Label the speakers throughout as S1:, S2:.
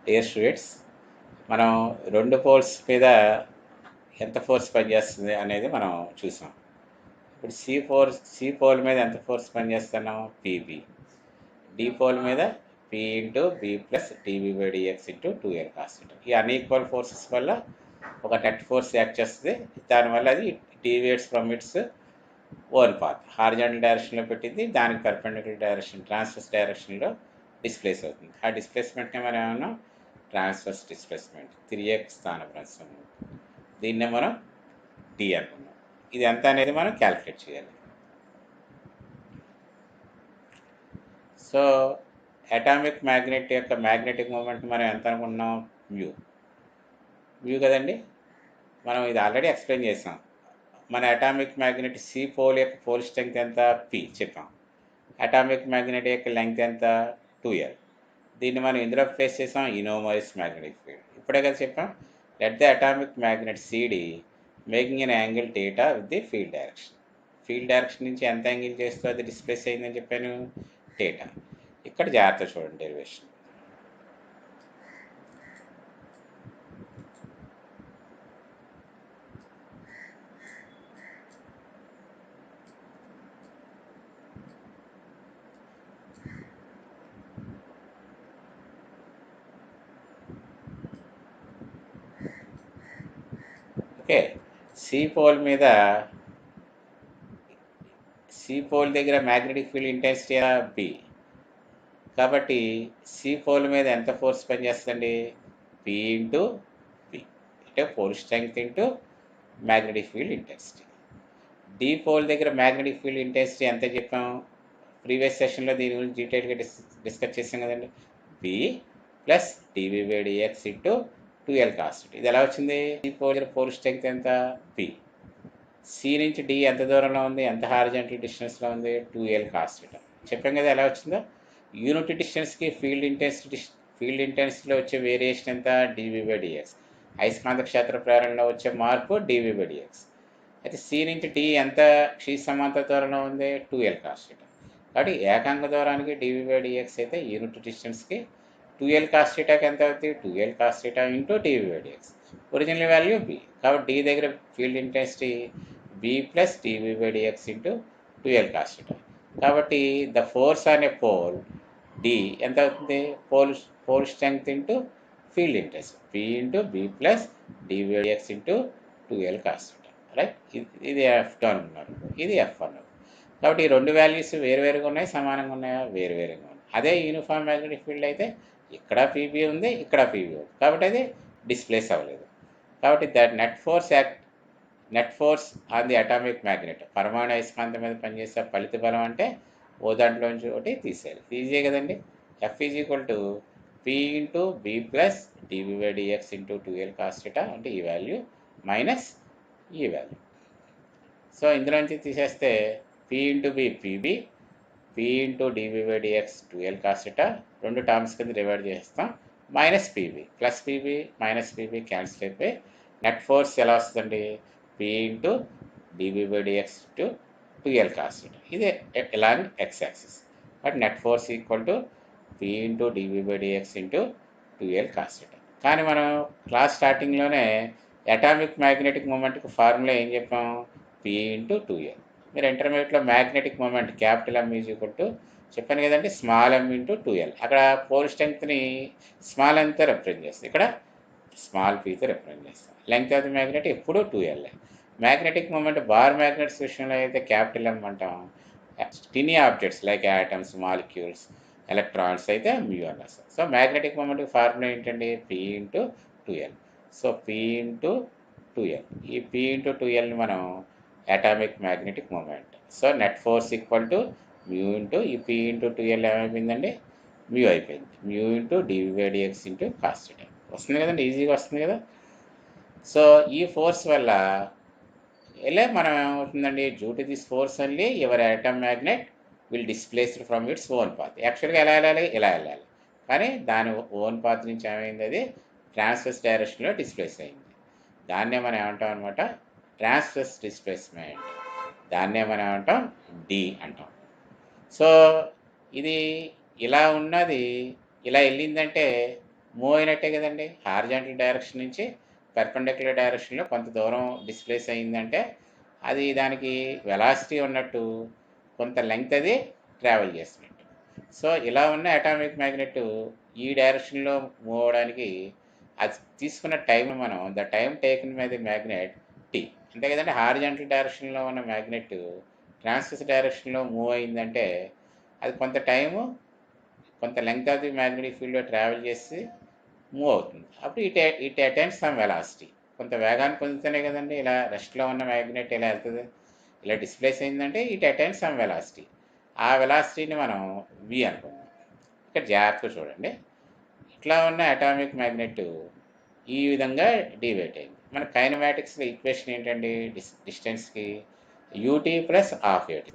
S1: Dear students, మనం రెండు poles మీద ఎంత ఫోర్స్ పనిచేస్తుంది అనేది మనం చూసాం. ఇప్పుడు సి పోల్ మీద ఎంత ఫోర్స్ పనిచేస్తున్నాం? పీబీ. డి పోల్ మీద P into B plus dv by dx into 2L cos θ. ఈ అన్ఈక్వల్ ఫోర్సెస్ వల్ల ఒక నెట్ ఫోర్స్ యాక్ట్ చేస్తుంది. దానివల్ల అది deviates from its own path. Horizontal డైరెక్షన్లో పెట్టింది, దానికి పర్పెండిక్యులర్ డైరెక్షన్ ట్రాన్స్వర్స్ డైరెక్షన్లో డిస్ప్లేస్ అవుతుంది. ఆ డిస్ప్లేస్మెంట్ని మనం ఏమన్నా ట్రాన్స్వర్స్ డిస్ప్లేస్మెంట్, తిరిగే స్థానభ్రంశం. దీన్నే మనం డి అనుకున్నాం. ఇది ఎంత అనేది మనం క్యాలిక్యులేట్ చేయాలి. సో అటామిక్ మ్యాగ్నెట్ యొక్క మ్యాగ్నెటిక్ మూమెంట్ మనం ఎంత అనుకున్నాం? మ్యూ కదండి. మనం ఇది ఆల్రెడీ ఎక్స్ప్లెయిన్ చేసాం. మన అటామిక్ మ్యాగ్నెట్ సి పోల్ యొక్క పోల్ స్ట్రెంగ్త్ ఎంత? పి చెప్పాం. అటామిక్ మ్యాగ్నెట్ యొక్క లెంగ్త్ ఎంత? 2L. దీన్ని మనం ఇందులో ప్లేస్ చేసాం, ఇనోమోయిస్ మ్యాగ్నెటిక్ ఫీల్డ్. ఇప్పుడే కదా చెప్పాం, let the atomic magnet CD making an angle theta with the field direction. Field direction నుంచి ఎంత యాంగిల్ చేస్తూ అది డిస్ప్లేస్ అయిందని చెప్పాను? థీటా. ఇక్కడ జాగ్రత్త చూడండి డెరివేషన్. ఓకే, సి పోల్ మీద సి పోల్ దగ్గర మ్యాగ్నెటిక్ ఫీల్డ్ ఇంటెన్సిటీ బి. కాబట్టి సి పోల్ మీద ఎంత ఫోర్స్ పనిచేస్తుంది? పి ఇంటూ బి, అంటే pole strength into magnetic field intensity. D pole దగ్గర మ్యాగ్నెటిక్ ఫీల్డ్ ఇంటెన్సిటీ ఎంత చెప్పాం? ప్రీవియస్ సెషన్లో దీని గురించి డీటెయిల్గా డిస్కస్ చేసాం కదండి. B plus dv by dx into 2L cos θ. ఇది ఎలా వచ్చింది? డి పోల్ దగ్గర పోల్ స్ట్రెంగ్త్ ఎంత? పి. సి నుంచి డి ఎంత దూరంలో ఉంది? ఎంత హారిజాంటల్ డిస్టెన్స్లో ఉంది? 2L cos θ. చెప్పాం కదా ఎలా వచ్చిందో. యూనిట్ డిస్టెన్స్కి ఫీల్డ్ ఇంటెన్సిటీలో వచ్చే వేరియేషన్ ఎంత? డివి బై డిఎక్స్. అయస్కాంత క్షేత్ర ప్రేరణలో వచ్చే మార్పు డివి బై డిఎక్స్. అయితే సి నుంచి డి ఎంత క్షితి సమాంతర దూరంలో ఉంది? 2L cos θ. కాబట్టి ఏకాంక దూరానికి డివి బై డిఎక్స్ అయితే యూనిట్ డిస్టెన్స్కి 2L cos θకి ఎంత అవుతుంది? 2L cos θ into dv by dx. Original value B. కాబట్టి డి దగ్గర field intensity B plus dv by dx into 2L cos θ. కాబట్టి the force on a pole D ఎంత అవుతుంది? Pole strength into field intensity P into B plus dv by dx into 2L cos θ. Right. ఇది F అనుకున్నారు, ఇది F అన్నారు. కాబట్టి ఈ రెండు వాల్యూస్ వేరువేరుగా ఉన్నాయి, సమానంగా ఉన్నాయా? వేరువేరుగా ఉన్నాయి. అదే యూనిఫామ్ మ్యాగ్నెటిక్ ఫీల్డ్ అయితే ఇక్కడ పీబీ ఉంది, ఇక్కడ పీబీ ఉంది, కాబట్టి అది డిస్ప్లేస్ అవ్వలేదు. కాబట్టి that net force on the atomic magnet, పరమాణు అయస్కాంతం మీద పనిచేసే ఫలిత బలం అంటే ఓ దాంట్లోంచి ఒకటి తీసేయాలి. ఈజీ కదండి. F is equal to P into B plus dv by dx into 2L cos θ, అంటే ఈ వాల్యూ మైనస్ ఈ వాల్యూ. సో ఇందులోంచి తీసేస్తే P into B PB, P into dv by dx 2L cos θ, రెండు టర్మ్స్ కింద divide చేస్తాం, minus PB. Plus PB minus PB cancel అయిపోయి net force ఎలా వస్తుంది? P into dv by dx to 2L cos θ. ఇది along X axis. But net force equal to P into dv by dx into 2L cos θ. కానీ మనం class స్టార్టింగ్లోనే atomic magnetic మూమెంట్కి formula ఏం చెప్పాం? P into 2L. మీరు ఇంటర్మీడియట్లో magnetic moment capital M is equal to చెప్పాను కదండి, స్మాల్ ఎమ్ ఇంటూ 2L. అక్కడ పోల్ స్ట్రెంగ్త్ని స్మాల్ ఎంతో రిప్రజెంట్ చేస్తాం, ఇక్కడ స్మాల్ పీతో రిప్రజెంట్ చేస్తాం. లెంగ్త్ ఆఫ్ ది మ్యాగ్నెట్ ఎప్పుడూ 2L. Magnetic moment bar magnets విషయంలో అయితే క్యాపిటల్ ఎమ్ అంటాం. Tiny objects like atoms, molecules, electrons అయితే మ్యూ అని రాస్తాం. సో మ్యాగ్నెటిక్ మూమెంట్కి ఫార్ములా ఏంటండి? P into 2L. So P into 2L. ఈ పి ఇంటూ 2Lని మనం atomic magnetic moment. So net force equal to mu into ఈ పి ఇంటూ 2L ఏమైపోయిందండి? మ్యూ అయిపోయింది. Mu into dv by dx into cos θ. వస్తుంది కదండి, ఈజీగా వస్తుంది కదా. సో ఈ ఫోర్స్ వల్ల ఎలా మనం ఏమవుతుందండి? Due to this force only your atom magnet will displaced from its own path. యాక్చువల్గా ఎలా వెళ్ళాలి? ఇలా వెళ్ళాలి, కానీ దాని ఓన్ పాత్ నుంచి ఏమైంది? అది ట్రాన్స్వర్స్ డైరెక్షన్లో డిస్ప్లేస్ అయింది. దాన్నే మనం ఏమంటాం అనమాట? Transverse displacement. దాన్నే మనం ఏమంటాం? డి అంటాం. సో ఇది ఇలా ఉన్నది ఇలా వెళ్ళిందంటే మూవ్ అయినట్టే కదండి. హారిజాంటల్ డైరెక్షన్ నుంచి పెర్పెండిక్యులర్ డైరెక్షన్లో కొంత దూరం డిస్ప్లేస్ అయిందంటే అది దానికి వెలాసిటీ ఉన్నట్టు కొంత లెంగ్త్ అది ట్రావెల్ చేస్తున్నట్టు. సో ఇలా ఉన్న అటామిక్ మ్యాగ్నెట్ ఈ డైరెక్షన్లో మూవ్ అవడానికి అది తీసుకున్న టైం మనం the time taken by the magnet T. అంతే కదండి. హారిజాంటల్ డైరెక్షన్లో ఉన్న మ్యాగ్నెట్ ట్రాన్స్వర్స్ డైరెక్షన్లో మూవ్ అయిందంటే అది కొంత టైము కొంత లెంగ్త్ ఆఫ్ ది మ్యాగ్నెటిక్ ఫీల్డ్లో ట్రావెల్ చేసి మూవ్ అవుతుంది. అప్పుడు ఇట్ అటైన్స్ సమ్ వెలాసిటీ. కొంత వేగాన్ని పొందుతూనే కదండి ఇలా రెస్ట్లో ఉన్న మ్యాగ్నెట్ ఇలా వెళ్తుంది. ఇలా డిస్ప్లేస్ అయిందంటే ఇట్ అటైన్స్ సమ్ వెలాసిటీ. ఆ వెలాసిటీని మనం వి అనుకుందాం. ఇక్కడ జాగ్రత్తగా చూడండి. ఇట్లా ఉన్న అటామిక్ మ్యాగ్నెట్ ఈ విధంగా డివైట్ అయింది. మన కైనమాటిక్స్లో ఈక్వేషన్ ఏంటండి? డిస్టెన్స్కి యూటీ ప్లస్ హాఫ్ యూటీ.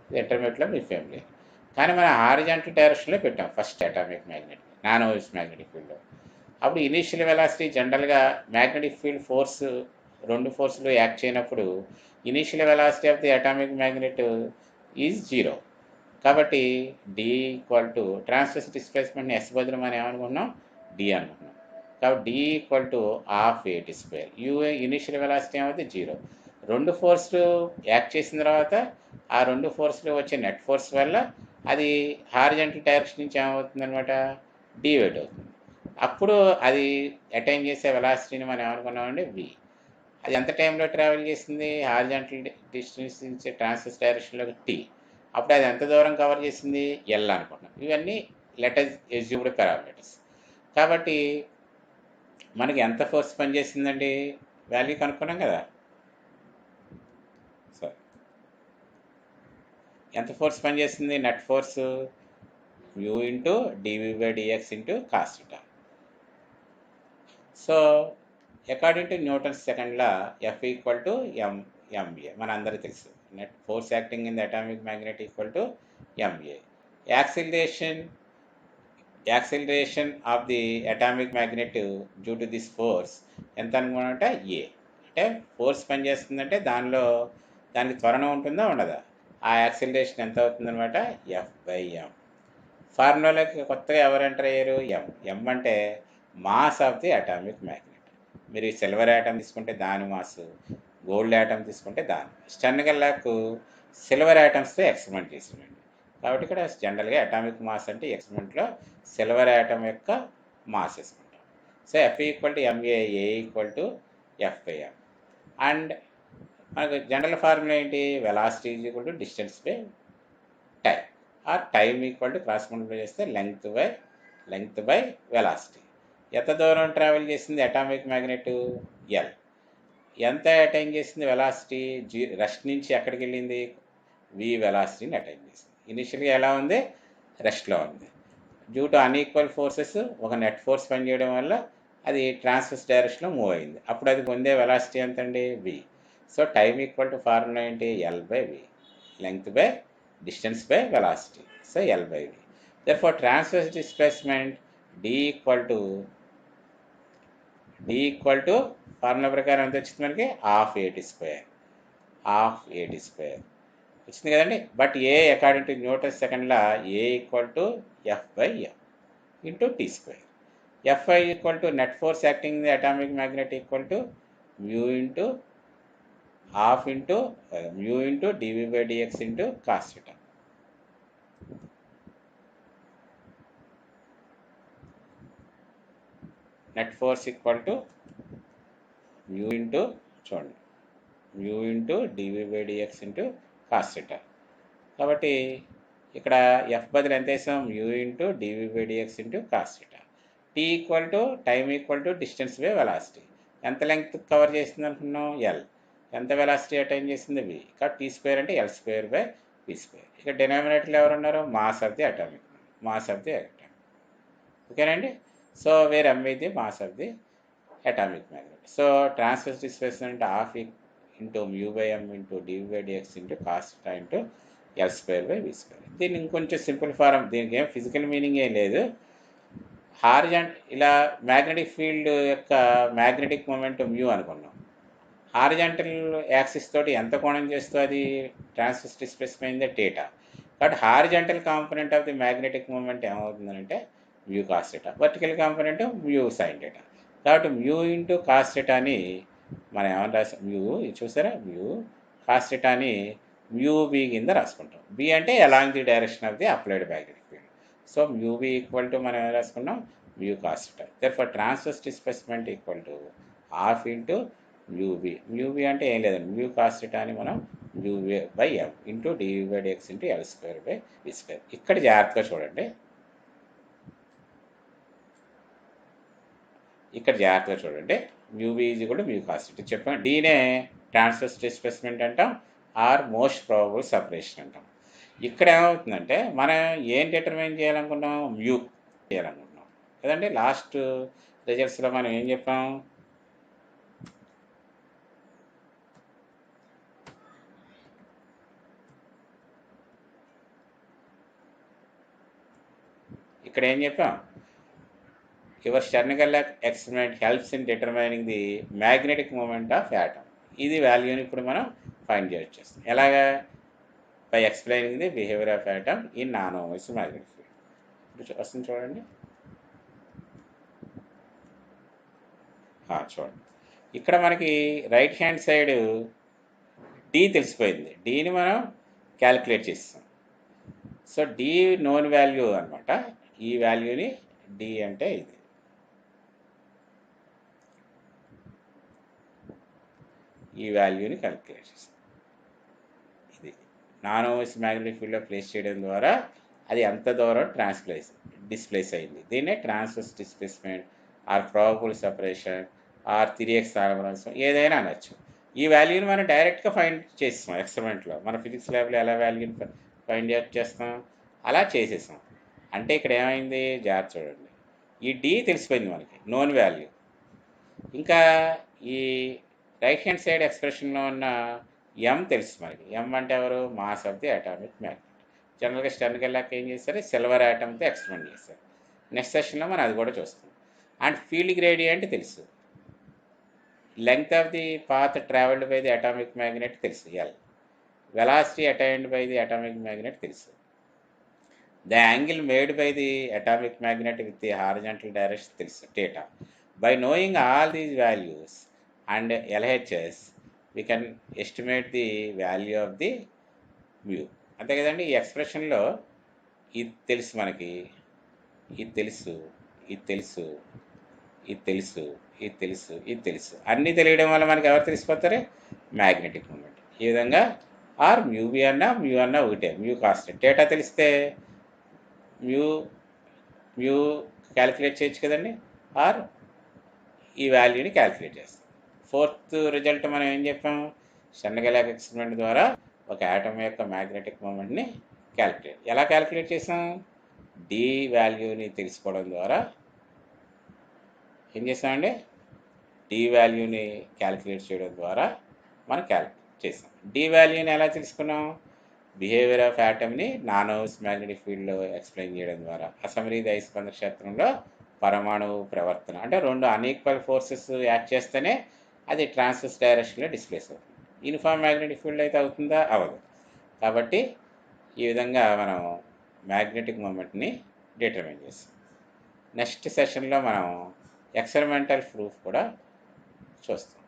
S1: ఇది ఇంటర్మీడియట్లో మీ ఫ్యామిలీ. కానీ మనం హారిజాంటల్ డైరెక్షన్లో పెట్టాం first atomic magnet nano waves magnetic ఫీల్డ్లో. అప్పుడు ఇనీషియల్ వెలాసిటీ జనరల్గా మ్యాగ్నెటిక్ ఫీల్డ్ ఫోర్స్ రెండు ఫోర్సులు యాక్ట్ చేయనప్పుడు initial velocity of the atomic magnet is 0. కాబట్టి డి ఈక్వల్ టు ట్రాన్స్వర్స్ డిస్ప్లేస్మెంట్ని ఎస్ బదులు మనం ఏమనుకుంటున్నాం? డి అనుకుంటున్నాం. కాబట్టి D equal to half at square. Ua initial velocity ఏమైతే 0. రెండు ఫోర్స్లు యాక్ట్ చేసిన తర్వాత ఆ రెండు ఫోర్స్లు వచ్చే నెట్ ఫోర్స్ వల్ల అది హారిజాంటల్ డైరెక్షన్ నుంచి ఏమవుతుందనమాట? డివైట్ అవుతుంది. అప్పుడు అది అటైన్ చేసే వెలాసిటీని మనం ఏమనుకున్నామండి? వి. అది ఎంత టైంలో ట్రావెల్ చేసింది? హారిజాంటల్ డిస్టెన్స్ నుంచి ట్రాన్స్వర్స్ డైరెక్షన్లోకి టీ. అప్పుడు అది ఎంత దూరం కవర్ చేసింది? ఎల్ అనుకున్నాం. ఇవన్నీ లెటర్స్ ఎస్యూమ్డ్ పారామీటర్స్. కాబట్టి మనకి ఎంత ఫోర్స్ పనిచేసిందండి? వాల్యూ కనుక్కున్నాం కదా. సో ఎంత ఫోర్స్ పనిచేసింది? Net force mu into dv by dx into cos theta. So according to Newton's second law F equal to MA మన అందరికీ తెలుసు. Net force acting in the atomic magnet equal to MA. Acceleration of the atomic magnet due to this force ఎంత అనుకున్నామంటే ఏ. అంటే force పనిచేస్తుందంటే దానికి త్వరణం ఉంటుందా ఉండదా? ఆ యాక్సిలరేషన్ ఎంత అవుతుందన్నమాట? ఎఫ్ బై ఎం. ఫార్ములాలోకి కొత్తగా ఎవరు ఎంటర్ అయ్యారు? ఎం అంటే mass of the atomic magnet. మీరు సిల్వర్ యాటమ్ తీసుకుంటే దాని మాస్, గోల్డ్ యాటమ్ తీసుకుంటే దాని. స్టెర్న్గెర్లాక్ సిల్వర్ యాటమ్స్తో ఎక్స్పెరిమెంట్ చేసిందండి. కాబట్టి ఇక్కడ జనరల్గా అటామిక్ మాస్ అంటే ఎక్స్పెరిమెంట్లో సిల్వర్ యాటమ్ యొక్క మాస్ వేసుకుంటాం. So F equal to MA, A equal to F by M. And మనకు జనరల్ ఫార్ములా ఏంటి? Velocity is equal to distance by time, or time equal to cross multiply చేస్తే length by velocity. ఎంత దూరం travel చేసింది atomic magnet? L. ఎంత attain చేసింది velocity? Rest నుంచి ఎక్కడికి వెళ్ళింది? వి వెలాసిటీని అటైన్ చేసింది. ఇనిషియల్గా ఎలా ఉంది? రెస్ట్లో ఉంది. డ్యూ టు అన్ఈక్వల్ ఫోర్సెస్ ఒక నెట్ ఫోర్స్ పనిచేయడం వల్ల అది ట్రాన్స్వర్స్ డైరెక్షన్లో మూవ్ అయింది. అప్పుడు అది పొందే వెలాసిటీ ఎంతండి? V. So time equal to formula ఏంటి? L by V. Length by distance by velocity. So L by V. Therefore transverse displacement D equal to formula ప్రకారం ఎంత వచ్చింది మనకి? హాఫ్ ఏటీ స్క్వేర్ వచ్చింది కదండి. But a according to Newton second law a equal to F by M into T square. F I equal to net force acting the atomic magnet equal to mu into half into mu into dv by dx into cos theta. Net force equal to mu into చూడండి mu into dv by dx into cos theta. కాబట్టి ఇక్కడ F బదులు ఎంత వేసాం? Mu into dv by dx into cos theta. T equal to time equal to distance by velocity. ఎంత length cover చేసింది అనుకున్నాం? L. ఎంత వెలాసిటీ అటైన్ చేసింది? వి. కాబట్టి టీ స్క్వేర్ అంటే L square by V square. ఇక డినామినేటర్లో ఎవరున్నారు? Mass of the atomic. ఓకేనండి. సో వేర్ ఎం ఇది mass of the atomic magnet. So transverse displacement half into mu by M into dv by dx into cos theta into L square by V square. దీన్ని ఇంకొంచెం simple form, దీనికి ఏం physical meaning ఏం లేదు. ఇలా magnetic field యొక్క magnetic moment mu అనుకున్నాం. Horizontal axis తోటి ఎంత కోణం చేస్తూ అది ట్రాన్స్వర్స్ డిస్ప్లేస్మెంట్ థీటా. కాబట్టి horizontal component of the magnetic moment ఏమవుతుందంటే mu cos theta, vertical component mu sine theta. కాబట్టి మ్యూ ఇంటూ కాస్ థీటాని మనం ఏమని రాసాం, మ్యూ చూసారా, మ్యూ కాస్ థీటాని మ్యూ బి కింద రాసుకుంటాం. బి అంటే along the direction of the applied magnetic field. So mu B equal to మనం ఏం రాసుకున్నాం, mu cos theta. Therefore transverse displacement equal to half into mu B. Mu B అంటే ఏం లేదండి, మ్యూ కాస్ థీటా అని మనం mu by M into dv by dx into L square by V square. ఇక్కడ జాగ్రత్తగా చూడండి, ఇక్కడ జాగ్రత్తగా చూడండి, mu B is equal to mu cos theta చెప్పాం. డీనే ట్రాన్స్వర్స్ డిస్ప్లేస్మెంట్ అంటాం, ఆర్ మోస్ట్ ప్రాబబుల్ సపరేషన్ అంటాం. ఇక్కడ ఏమవుతుందంటే మనం ఏం డిటర్మైన్ చేయాలనుకున్నాం, మ్యూ చేయాలనుకుంటున్నాం కదండి. లాస్ట్ రిజల్ట్స్లో మనం ఏం చెప్పాం, ఇక్కడ ఏం చెప్పాం, your Stern Gerlach experiment helps in determining the magnetic moment of atom. ఇది వాల్యూని ఇప్పుడు మనం ఫైండ్ చేస్తాం. ఎలాగా, by explaining the behaviour of atom in non homogeneous magnetic field. ఇప్పుడు వస్తుంది చూడండి, చూడండి ఇక్కడ మనకి రైట్ హ్యాండ్ సైడ్ డి తెలిసిపోయింది, డీని మనం క్యాలిక్యులేట్ చేస్తాం. సో డి నోన్ వాల్యూ అనమాట, ఈ వాల్యూని డి అంటే ఇది, ఈ వాల్యూని క్యాలిక్యులేట్ చేస్తాం. ఇది నాన్ హోమోజీనియస్ మ్యాగ్నెటిక్ ఫీల్డ్లో ప్లేస్ చేయడం ద్వారా అది ఎంత దూరం డిస్ప్లేస్ అయింది. దీన్నే transverse displacement or probable separation or తిరియక్ స్థానభ్రంశం ఏదైనా అనొచ్చు. ఈ వాల్యూని మనం డైరెక్ట్గా ఫైండ్ చేస్తాం ఎక్స్పెరిమెంట్లో. మన ఫిజిక్స్ ల్యాబ్లో ఎలా వాల్యూని ఫైండ్ చేస్తాం, అలా చేసేసాం. అంటే ఇక్కడ ఏమైంది, జాగ్రత్త చూడండి, ఈ డి తెలిసిపోయింది మనకి నోన్ వాల్యూ. ఇంకా ఈ రైట్ హ్యాండ్ సైడ్ ఎక్స్ప్రెషన్లో ఉన్న ఎం తెలుసు మనకి. ఎం అంటే ఎవరు, mass of the atomic magnet. జనరల్గా స్టెర్న్గెర్లాక్ ఏం చేస్తారు, సిల్వర్ యాటమ్తో ఎక్స్పెరిమెంట్ చేస్తారు. నెక్స్ట్ సెషన్లో మనం అది కూడా చూస్తాం. అండ్ ఫీల్డ్ గ్రేడియంట్ తెలుసు, length of the path travelled by the atomic magnet తెలుసు L, velocity attained by the atomic magnet తెలుసు, the angle made by the atomic magnet with the horizontal direction తెలుసు theta. By knowing all these values and LHS, we can estimate the value of the mu. అంతే కదండి. ఈ ఎక్స్ప్రెషన్లో ఇది తెలుసు మనకి, ఇది తెలుసు, ఇది తెలుసు, ఇది తెలుసు, ఇది తెలుసు, ఇది తెలుసు. అన్నీ తెలియడం వల్ల మనకి ఎవరు తెలిసిపోతారు, మ్యాగ్నెటిక్ మూమెంట్. ఈ విధంగా ఆర్ మ్యూ బి అన్నా మ్యూ అన్నా ఒకటే, మ్యూ కాన్స్టెంట్. డేటా తెలిస్తే మ్యూ క్యాలిక్యులేట్ చేయొచ్చు కదండి, ఆర్ ఈ వాల్యూని క్యాలిక్యులేట్ చేస్తాం. ఫోర్త్ రిజల్ట్ మనం ఏం చెప్పాం, స్టెర్న్గెర్లాక్ ఎక్స్పెరిమెంట్ ద్వారా ఒక యాటమ్ యొక్క మ్యాగ్నెటిక్ మూమెంట్ని ఎలా క్యాలిక్యులేట్ చేసాం, డి వాల్యూని తెలుసుకోవడం ద్వారా ఏం చేసామండి, డి వాల్యూని క్యాలిక్యులేట్ చేయడం ద్వారా మనం క్యాలిక్యులేట్ చేసాం. డి వాల్యూని ఎలా తెలుసుకున్నాం, బిహేవియర్ ఆఫ్ యాటమ్ని నాన్ హోమోజీనియస్ మ్యాగ్నెటిక్ ఫీల్డ్లో ఎక్స్ప్లెయిన్ చేయడం ద్వారా. అసమరీత అయస్కాంత క్షేత్రంలో పరమాణువు ప్రవర్తన అంటే రెండు అన్ఈక్వల్ ఫోర్సెస్ యాక్ట్ చేస్తేనే అది ట్రాన్స్వర్స్ డైరెక్షన్లో డిస్ప్లేస్ అవుతుంది. యూనిఫామ్ మ్యాగ్నెటిక్ ఫీల్డ్ అయితే అవుతుందా, అవ్వదు. కాబట్టి ఈ విధంగా మనం మ్యాగ్నెటిక్ మూమెంట్ని డిటర్మైన్ చేస్తాం. నెక్స్ట్ సెషన్లో మనం ఎక్స్పెరిమెంటల్ ప్రూఫ్ కూడా చూస్తాం.